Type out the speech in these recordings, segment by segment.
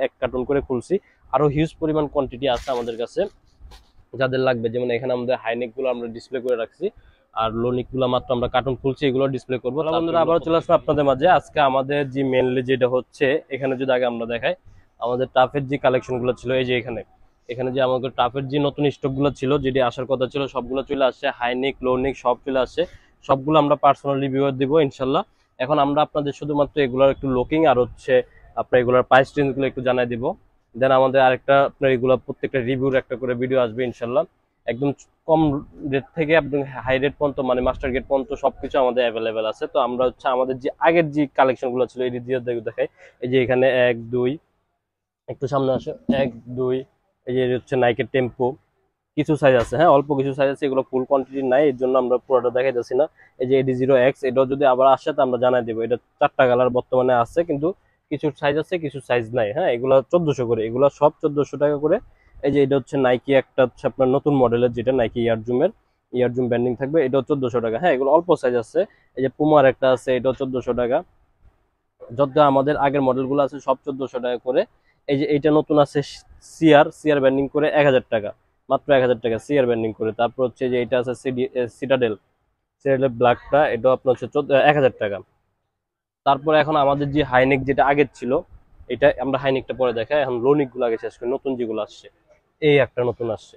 এক কার্টন করে খুলছি। আরো হিউজ পরিমাণ কোয়ান্টিটি আছে আমাদের কাছে যাদের লাগবে। যেমন এখানে আমাদের হাইনেক গুলো আমরা ডিসপ্লে করে রাখছি, আর লোনিক গুলো মাত্র আমরা কার্টন খুলছি, এগুলো ডিসপ্লে করবো। বন্ধুরা আবার চলে আসবো আপনাদের মাঝে। আজকে আমাদের যে মেনলি যেটা হচ্ছে, এখানে যদি আগে আমরা দেখাই আমাদের টাফের যে কালেকশন গুলো ছিল, এই যে এখানে এখানে যে আমাদের টাফের যে নতুন স্টক গুলো ছিল, যেটি আসার কথা ছিল, সবগুলো চলে আসছে। হাইনিক লোনিক সব চলে আসছে, সবগুলো আমরা পার্সোনাল রিভিউ দিব ইনশাল্লাহ। এখন আমরা আপনাদের শুধুমাত্র এগুলোর একটু লুকিং আর হচ্ছে আপনার এগুলোর প্রাইস রেঞ্জ গুলো একটু জানাই দিব। দেন আমাদের আরেকটা আপনার এগুলো প্রত্যেকটা রিভিউর একটা করে ভিডিও আসবে ইনশাল্লাহ। একদম কম রেট থেকে একদম হাই রেট পর্যন্ত, মানে মাস্টার গেট পর্যন্ত সবকিছু আমাদের অ্যাভেলেবেল আছে। তো আমরা হচ্ছে আমাদের যে আগের যে কালেকশন গুলো ছিল, এই দিয়ে দেখাই। এই যে এখানে 1 2, একটু সামনে আসে, 1 2, এই যে হচ্ছে নাইকের টেম্পো। কিছু সাইজ আছে, হ্যাঁ অল্প কিছু সাইজ আছে, এগুলো ফুল কোয়ান্টিটি নাই, এর জন্য আমরা পুরোটা দেখাই যাচ্ছি না। এই যে AD0X, এটাও যদি আবার আসে তো আমরা জানাই দেবো। এটা 4টা কালার বর্তমানে আছে, কিন্তু কিছু সাইজ আছে কিছু সাইজ নাই। হ্যাঁ এগুলো 1400 করে, এগুলো সব 1400 টাকা করে। এই যে এটা হচ্ছে নাইকি, একটা হচ্ছে আপনার নতুন মডেলের, যেটা নাইকি ইয়ারজুম ব্যান্ডিং থাকবে, এটাও 1400 টাকা। হ্যাঁ এগুলো অল্প সাইজ আছে। এই যে পুমার একটা আছে, এটাও 1400 টাকা। যত আমাদের আগের মডেলগুলো আছে সব 1400 টাকা করে। এই যে এইটা নতুন আছে সিআর ব্যান্ডিং করে 1000 টাকা, মাত্র 1000 টাকা সিআর ব্যান্ডিং করে। তারপর হচ্ছে যে এটা আছে সিটাডেল সিটাডেল ব্ল্যাকটা, এটাও আপনার হচ্ছে 1000 টাকা। তারপরে এখন আমাদের যে হাইনেক যেটা আগের ছিল, এটা আমরা হাইনেকটা পরে দেখাই। এখন লোনিক গুলো আগে শেষ করি, নতুন যেগুলো আসছে। এই একটা নতুন আসছে,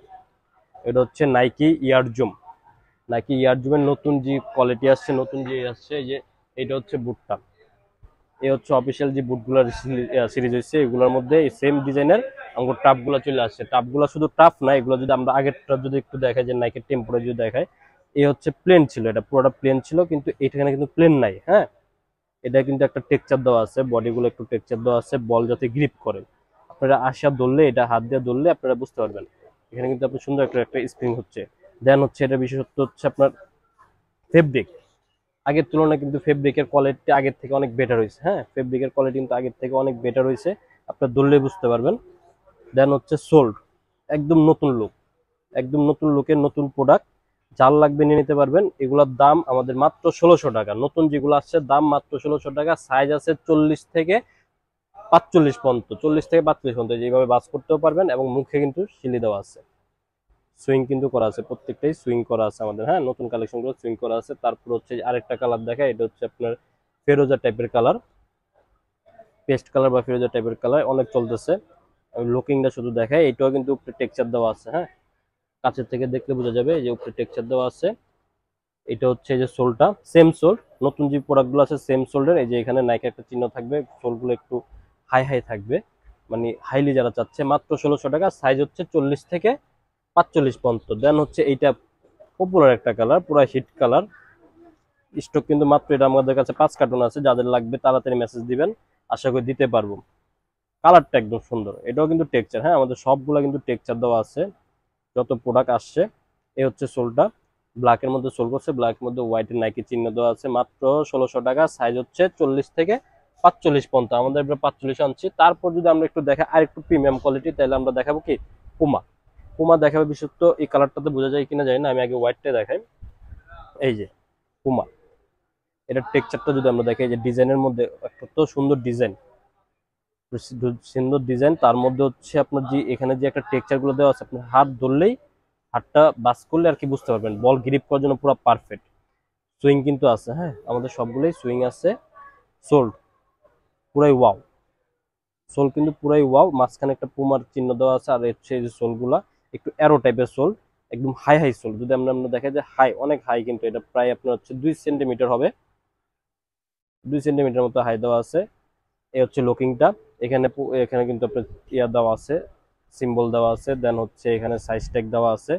এটা হচ্ছে নাইকি ইয়ারজুমের নতুন যে কোয়ালিটি আসছে, নতুন যে আসছে। এই যে এটা হচ্ছে বুটটা, এই হচ্ছে অফিসিয়াল যে বুটগুলোর সিরিজ হয়েছে, এগুলোর মধ্যে এই সেম ডিজাইনের আমার টাপ গুলো চলে আসছে। টাপ গুলো শুধু টাপ না, এগুলো যদি আমরা আগেরটা যদি একটু দেখাই, যে নাইকের টেম্পোরা যদি দেখায়, এই হচ্ছে প্লেন ছিল, এটা পুরোটা প্লেন ছিল, কিন্তু এখানে কিন্তু প্লেন নাই। হ্যাঁ এটা কিন্তু একটা টেক্সচার দেওয়া আছে, বডিগুলো একটু টেক্সচার দেওয়া আছে, বল যাতে গ্রিপ করে। আপনারা আসা ধরলে, এটা হাত দিয়ে ধরলে আপনারা বুঝতে পারবেন এখানে কিন্তু আপনার সুন্দর একটা স্প্রিং হচ্ছে। দেন হচ্ছে এটা বিশেষত্ব হচ্ছে আপনার ফেব্রিক। আগের তুলনায় কিন্তু ফেব্রিকের কোয়ালিটি আগের থেকে অনেক বেটার হয়েছে। হ্যাঁ ফেব্রিকের কোয়ালিটি কিন্তু আগের থেকে অনেক বেটার হয়েছে, আপনার ধরলে বুঝতে পারবেন। দেন হচ্ছে সোল্ড, একদম নতুন লুক, একদম নতুন লুকের নতুন প্রোডাক্ট। যার লাগবে নিয়ে নিতে পারবেন। এগুলোর দাম আমাদের মাত্র 1600 টাকা। নতুন যেগুলো আসছে দাম মাত্র 1600 টাকা। সাইজ আছে 40 থেকে 45 পর্যন্ত, 40 থেকে 45 পর্যন্ত, যেভাবে বাস করতেও পারবেন। এবং মুখে কিন্তু সিলি দেওয়া আছে, সুইং কিন্তু করা আছে, প্রত্যেকটাই সুইং করা আছে আমাদের। হ্যাঁ নতুন কালেকশন গুলো সুইং করা আছে। তারপর হচ্ছে আরেকটা কালার দেখা, এটা হচ্ছে আপনার ফেরোজা টাইপের কালার, পেস্ট কালার বা ফেরোজা টাইপের কালার অনেক চলতেছে। আমি লুকিংটা শুধু দেখাই, এটাও কিন্তু উপরে টেক্সচার দেওয়া আছে। হ্যাঁ কাছের থেকে দেখলে বোঝা যাবে, এই যে উপরে টেক্সচার দেওয়া আছে। এটা হচ্ছে যে সোলটা সেম সোল, নতুন যে প্রোডাক্টগুলো আছে সেম সোল্ডের। এই যে এখানে নাইকে একটা চিহ্ন থাকবে, সোলগুলো একটু হাই হাই থাকবে, মানে হাইলি যারা চাচ্ছে। মাত্র 1600 টাকা। সাইজ হচ্ছে 40 থেকে 45 পর্যন্ত। দেন হচ্ছে এইটা পপুলার একটা কালার, পুরো হিট কালার। স্টক কিন্তু মাত্র এটা আমাদের কাছে 5 কার্টন আছে, যাদের লাগবে তাড়াতাড়ি মেসেজ দিবেন, আশা করি দিতে পারবো। কালারটা একদম সুন্দর, এটাও কিন্তু টেক্সচার। হ্যাঁ আমাদের সবগুলা কিন্তু টেক্সচার দেওয়া আছে যত প্রোডাক্ট আসছে। এই হচ্ছে সোলটা, ব্ল্যাকের মধ্যে সোল করছে, ব্ল্যাকের মধ্যে হোয়াইটের নাইকি চিহ্ন দেওয়া আছে। মাত্র 1600 টাকা। সাইজ হচ্ছে 40 থেকে 45 পর্যন্ত, আমাদের 45 আনছি। তারপর যদি আমরা একটু দেখাই আর একটু প্রিমিয়াম কোয়ালিটি, তাহলে আমরা দেখাবো কি পুমা। পুমা দেখাবে বিশেষত এই কালারটাতে বোঝা যায় কিনা জানি না, আমি আগে হোয়াইটটা দেখাই। এই যে পুমা, এটার টেক্সচারটা যদি আমরা দেখি, এই যে ডিজাইনের মধ্যে একটা তো সুন্দর ডিজাইন, সুন্দর ডিজাইন। তার মধ্যে হচ্ছে আপনার যে এখানে যে একটা টেক্সচার গুলো দেওয়া আছে, আপনার হাত ধরলেই, হাতটা বাস করলে আর কি বুঝতে পারবেন, বল গ্রিপ করার জন্য পুরো পারফেক্ট। সুইং কিন্তু আছে, হ্যাঁ আমাদের সবগুলোই সুইং আছে। সোল্ড পুরাই ওয়াও, সোল কিন্তু পুরাই ওয়াও। মাঝখানে একটা পুমার চিহ্ন দেওয়া আছে, আর হচ্ছে এই যে সোলগুলা একটু অ্যারো টাইপের সোল, একদম হাই হাই সোল। যদি আমরা দেখা যায় হাই, অনেক হাই, কিন্তু এটা প্রায় আপনার হচ্ছে 2 সেন্টিমিটার হবে, 2 সেন্টিমিটার মতো হাই দেওয়া আছে। এই হচ্ছে লুকিংটা। এখানে এখানে কিন্তু আপনার ইয়া দেওয়া আছে, সিম্বল দেওয়া আছে। দেন হচ্ছে এখানে সাইজ ট্যাগ দেওয়া আছে।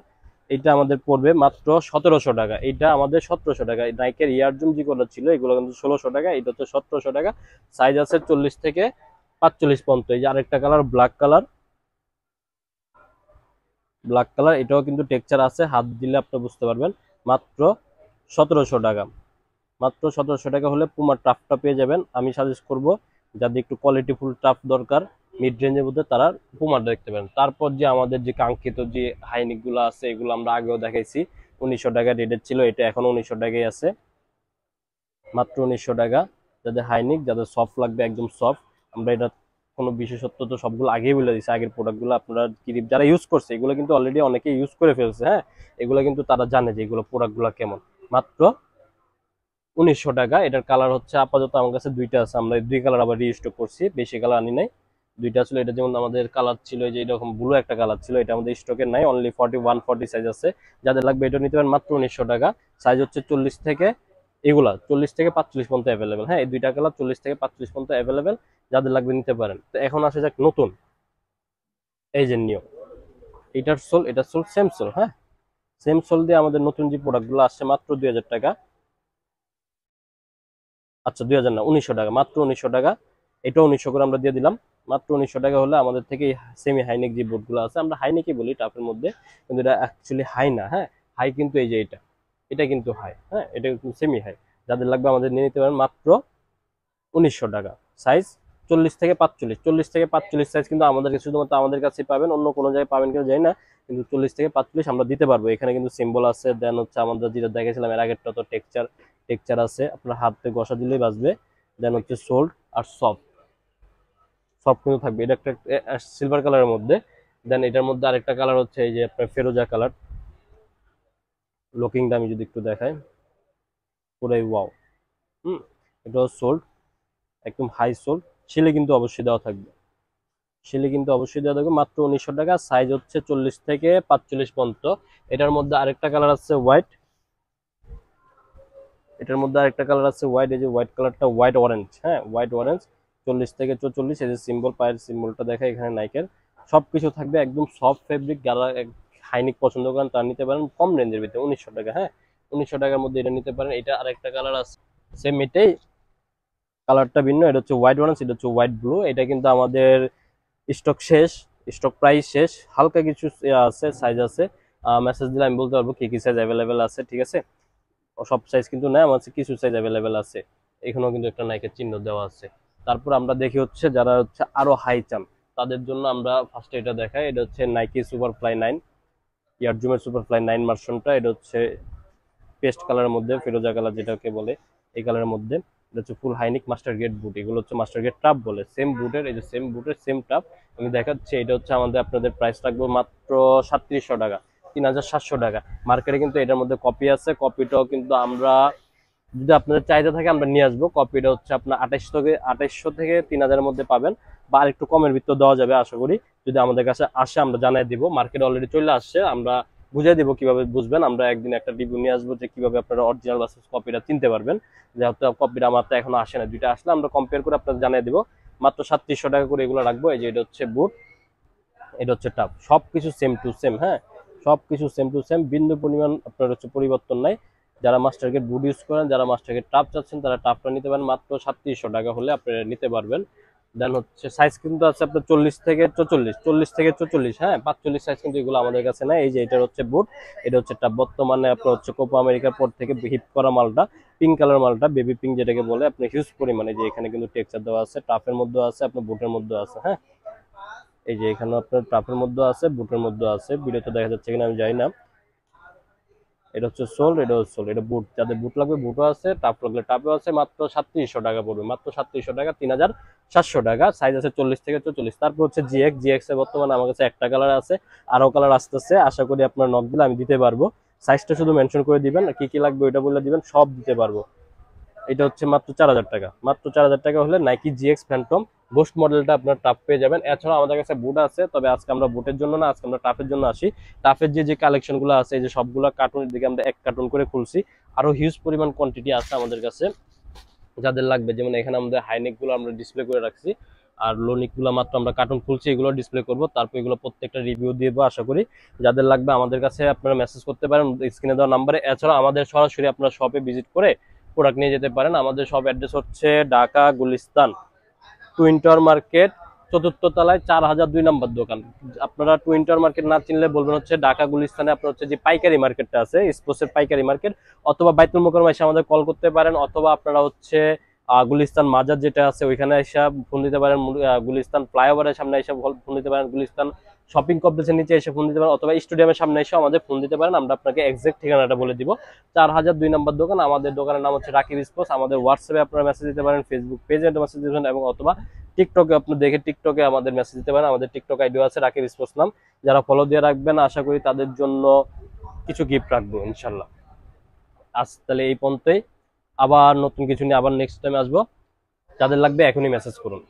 এটা আমাদের পড়বে মাত্র 1700 টাকা। এটা আমাদের 1700 টাকা। নাইকের ইয়ারজুম যেগুলো ছিল এগুলো কিন্তু 1600 টাকা, এটা হচ্ছে 1700 টাকা। সাইজ আছে 40 থেকে 45 পর্যন্ত। এই যে আরেকটা colour black colour, black colour, এটাও কিন্তু টেক্সচার আছে, হাত দিলে আপনি বুঝতে পারবেন। মাত্র 1700 টাকা। মাত্র 1700 টাকা হলে পুমার টাফটা পেয়ে যাবেন। আমি সাজেস্ট করব যাদের একটু কোয়ালিটিফুল টাফ দরকার মিড রেঞ্জের মধ্যে, তারা পুমার দেখতে পারেন। তারপর যে আমাদের যে কাঙ্ক্ষিত যে হাইনিক গুলো আছে, এগুলো আমরা আগেও দেখাইছি, 1900 টাকা রেটের ছিল, এটা এখন 1900 টাকায় আছে, মাত্র 1900 টাকা। যাদের হাইনিক, যাদের সফট লাগবে একদম সফট, আমরা এটা কোনো বিশেষত্ব তো সবগুলো আগেই বলে দিচ্ছে, আগের প্রোডাক্টগুলো আপনারা যারা ইউজ করছে এগুলো কিন্তু অলরেডি অনেকে ইউজ করে ফেলছে। হ্যাঁ, এগুলো কিন্তু তারা জানে যে এগুলো প্রোডাক্টগুলো কেমন। মাত্র 1900 টাকা। এটার কালার হচ্ছে আপাতত আমার কাছে দুইটা আছে, আমরা দুই কালার আবার রিস্টক করছি, বেশি কালার আনি নাই, দুইটা ছিল। এটা যেমন আমাদের কালার ছিল যে এরকম ব্লু একটা কালার ছিল, এটা আমাদের স্টকে নাই, অনলি 41-40 সাইজ আছে। যাদের লাগবে এটা নিতে পারেন মাত্র 1900 টাকা। সাইজ হচ্ছে 40 থেকে, এগুলা 40 থেকে 45 পর্যন্ত অ্যাভেলেবেল। হ্যাঁ, এই দুইটা কালার 40 থেকে 45 পর্যন্ত অ্যাভেলেবেল, যাদের লাগবে নিতে পারেন। তো এখন আসে যাক নতুন, এই যে নিও, এটার সোল সেম সোল। হ্যাঁ, সেম সোল দিয়ে আমাদের নতুন যে প্রোডাক্টগুলো আসছে মাত্র 2000 টাকা। আচ্ছা 2000 না, 1900 টাকা, মাত্র 1900 টাকা। এটা 1900 করে আমরা দিয়ে দিলাম। মাত্র 1900 টাকা হলে আমাদের থেকে সেমি হাইনেক যে বোর্ডগুলো আছে, আমরা হাইনেকই বলি টাফের মধ্যে, কিন্তু এটা অ্যাকচুয়ালি হাই না। হ্যাঁ, হাই কিন্তু এই যে এটা, এটা কিন্তু হাই। হ্যাঁ, এটা কিন্তু সেমি হাই। যাদের লাগবে আমাদের নিয়ে নিতে পারেন মাত্র 1900 টাকা। সাইজ 40 থেকে 45 সাইজ কিন্তু আমাদের শুধুমাত্র আমাদের কাছে পাবেন, অন্য কোনো জায়গায় পাবেন কিনা জানি না, কিন্তু 40 থেকে 45 আমরা দিতে পারবো। এখানে কিন্তু সিম্বল আছে, দেন হচ্ছে আমাদের যেটা দেখেছিলাম এর আগেরটা তো টেক্সচার, টেক্সচার আছে, আপনার হাতে ঘষা দিলেই বাজবে। দেন হচ্ছে সোল্ড আর সফট, সফট কিন্তু থাকবে। এটা একটা সিলভার কালারের মধ্যে। দেন এটার মধ্যে আরেকটা কালার হচ্ছে এই যে আপনার ফেরোজা কালার। লুকিংটা আমি যদি একটু দেখাই, পুরাই ওয়াও। হুম, এটাও সোল্ড, একদম হাই সোল্ড। সেলে কিন্তু অবশ্যই দেওয়া থাকবে, সেলে কিন্তু অবশ্যই দেওয়া থাকবে। মাত্র 1900 টাকা। সাইজ হচ্ছে 40 থেকে 45 পর্যন্ত। এটার মধ্যে আরেকটা কালার আছে হোয়াইট, এটার মধ্যে আরেকটা কালার আছে হোয়াইট, এই যে হোয়াইট কালারটা, হোয়াইট অরেঞ্জ। হ্যাঁ, হোয়াইট অরেঞ্জ। 40 থেকে 44, এই যে সিম্বল, পায়ের সিম্বলটা দেখা এখানে নাইকের। সবকিছু থাকবে একদম সফট ফেব্রিক। যারা হাইনিক পছন্দ করেন তারা নিতে পারেন কম রেঞ্জের ভিতরে 1900 টাকা। হ্যাঁ, 1900 টাকার মধ্যে এটা নিতে পারেন। এটা আরেকটা কালার আছে সেম, এটাই কালারটা ভিন্ন। এটা হচ্ছে হোয়াইট অরেঞ্জ, এটা হচ্ছে হোয়াইট ব্লু। এটা কিন্তু আমাদের স্টক শেষ, স্টক প্রাইস শেষ। হালকা কিছু আছে, সাইজ আছে, মেসেজ দিলে আমি বলতে পারবো কি কি সাইজ অ্যাভেলেবেল আছে। ঠিক আছে, সব সাইজ কিন্তু না, আমার কাছে কিছু সাইজ অ্যাভেলেবেল আছে। এখানেও কিন্তু একটা নাইকের চিহ্ন দেওয়া আছে। তারপর আমরা দেখি হচ্ছে যারা হচ্ছে আরো হাই চান তাদের জন্য আমরা ফার্স্টে এটা দেখাই। এটা হচ্ছে নাইকি সুপারফ্লাই 9, ইয়ারজুমের সুপারফ্লাই 9 ভার্সনটা। এটা হচ্ছে পেস্ট কালারের মধ্যে, ফিরোজা কালার যেটাকে বলে, এই কালারের মধ্যে। এটা হচ্ছে ফুল হাইনিক মাস্টার গেট বুট। এগুলো হচ্ছে মাস্টার গেট টাপ বলে, সেম বুটের, এই যে সেম বুটের সেম টাপ আমি দেখাচ্ছি। এটা হচ্ছে আমাদের, আপনাদের প্রাইস রাখবো মাত্র 3700 টাকা, 3700 টাকা। মার্কেটে কিন্তু এটার মধ্যে কপি আছে, কপিটাও কিন্তু আমরা যদি আপনাদের চাহিদা থাকে আমরা নিয়ে আসবো। কপিটা হচ্ছে আপনার 2800 থেকে 3000-এর মধ্যে পাবেন, বা আরেকটু কমের ভিতর দেওয়া যাবে আশা করি। যদি আমাদের কাছে আসে আমরা জানাই দিব। মার্কেটে অলরেডি চলে আসছে, আমরা বুঝিয়ে দিব কিভাবে বুঝবেন। আমরা একদিন একটা রিভিউ নিয়ে আসবো যে কিভাবে আপনারা অরিজিনাল ভার্সেস কপিটা চিনতে পারবেন। যেহেতু কপিটা আমার তো এখনো আসে না, দুইটা আসলে আমরা কম্পেয়ার করে আপনাদের জানিয়ে দিব। মাত্র 3700 টাকা করে এগুলো রাখবো। এই যে এটা হচ্ছে বুট, এটা হচ্ছে টাপ, সবকিছু সেম টু সেম। হ্যাঁ, সবকিছু সেম টু সেম, বিন্দু পরিমাণ আপনার হচ্ছে পরিবর্তন নাই। যারা মাস্টার গেট বুট ইউজ করেন, যারা মাস্টার গেট টাপ চাচ্ছেন, তারা টাপটা নিতে পারেন। মাত্র 3700 টাকা হলে আপনারা নিতে পারবেন। দেন হচ্ছে সাইজ কিন্তু আছে আপনার 40 থেকে 44, হ্যাঁ 45 সাইজ কিন্তু এগুলো আমাদের কাছে নাই। এই যে এটা হচ্ছে বুট, এটা হচ্ছে টাপ। বর্তমানে আপনার হচ্ছে কোপা আমেরিকার পর থেকে হিট করা মালটা, পিঙ্ক কালার মালটা, বেবি পিঙ্ক যেটাকে বলে, আপনি হিউজ পরিমাণে। যে এখানে কিন্তু টেক্সচার দেওয়া আছে, টাফের মধ্যে আছে, আপনার বুটের মধ্যে আছে। হ্যাঁ, এই যে এখানে আপনার টাপের মধ্যে আছে, বুটের মধ্যে আছে, ভিডিওতে দেখা যাচ্ছে কিনা আমি জানি না। এটা হচ্ছে সোল, এটা হচ্ছে সোল। এটা বুট, যাদের বুট লাগবে বুটও আছে, টাপ লাগলে টাপও আছে। মাত্র 3700 টাকা পড়বে, মাত্র 3700 টাকা, 3700 টাকা। সাইজ আছে 40 থেকে 44। তারপর হচ্ছে জিএক্স এর বর্তমানে আমার কাছে একটা কালার আছে, আরো কালার আসতেছে। আশা করি আপনার নক দিলে আমি দিতে পারবো। সাইজটা শুধু মেনশন করে দিবেন, কি কি লাগবে ওইটা বলে দিবেন, সব দিতে পারবো। এটা হচ্ছে মাত্র 4000 টাকা। মাত্র 4000 টাকা হলে নাইকি জিএক্স ফ্যান্টম গোস্ট মডেলটা আপনার টাপ পেয়ে যাবেন। এছাড়াও আমাদের কাছে বুট আছে, তবে আজকে আমরা বুটের জন্য না, আজকে আমরা টাফের জন্য আসি। টাফের যে যে কালেকশন গুলো আছে, এই যে সবগুলো কার্টুনের দিকে আমরা এক কার্টুন করে খুলছি, আরো হিউজ পরিমাণ কোয়ান্টিটি আছে আমাদের কাছে। যাদের লাগবে, যেমন এখানে আমাদের হাইনেক গুলো আমরা ডিসপ্লে করে রাখছি, আর লোনিক গুলো মাত্র আমরা কার্টুন খুলছি, এগুলো ডিসপ্লে করবো, তারপর এগুলো প্রত্যেকটা রিভিউ দিব আশা করি। যাদের লাগবে আমাদের কাছে আপনারা মেসেজ করতে পারেন স্ক্রিনে দেওয়া নাম্বারে। এছাড়া আমাদের সরাসরি আপনারা শপে ভিজিট করে প্রোডাক্ট নিয়ে যেতে পারেন। আমাদের শপ অ্যাড্রেস হচ্ছে Dhaka Gulistan twin tower market, 4th তলায়, 4002 নম্বর দোকান। আপনারা টুইন টাওয়ার মার্কেট না চিনলে বলবেন হচ্ছে ঢাকা গুলিস্তানে আপনার হচ্ছে যে পাইকারি মার্কেটটা আছে, স্পোর্টসের পাইকারি মার্কেট, অথবা বাইতুল মোকাররমা এসে আমাদের কল করতে পারেন, অথবা আপনারা হচ্ছে গুলিস্তান মাজার যেটা আছে ওইখানে এসে ফোন দিতে পারেন, গুলিস্তান ফ্লাইওভারের সামনে এসে ফোন দিতে পারেন, গুলিস্তান শপিং কমপ্লেক্সের নিচে এসে ফোন দিতে পারেন, অথবা স্টেডিয়ামের সামনে এসে আমাদের ফোন দিতে পারেন, আমরা আপনাকে এক্সাক্ট ঠিকানাটা বলে দিব। 4002 নম্বর দোকান, আমাদের দোকানের নাম হচ্ছে রাকিব স্পোর্টস। আমাদের হোয়াটসঅ্যাপে আপনারা মেসেজ দিতে পারেন, ফেসবুক পেজে মেসেজ দিতে পারেন, এবং অথবা টিকটকে আপনি দেখে টিকটকে আমাদের মেসেজ দিতে পারেন। আমাদের টিকটক আইডিও আছে রাকিব স্পোর্টস নাম, যারা ফলো দিয়ে রাখবেন আশা করি তাদের জন্য কিছু গিফট রাখবো ইনশাল্লাহ। আজ তাহলে এই পর্যন্তই, আবার নতুন কিছু নিয়ে আবার নেক্সট টাইম আসবো। যাদের লাগবে এখনই মেসেজ করুন।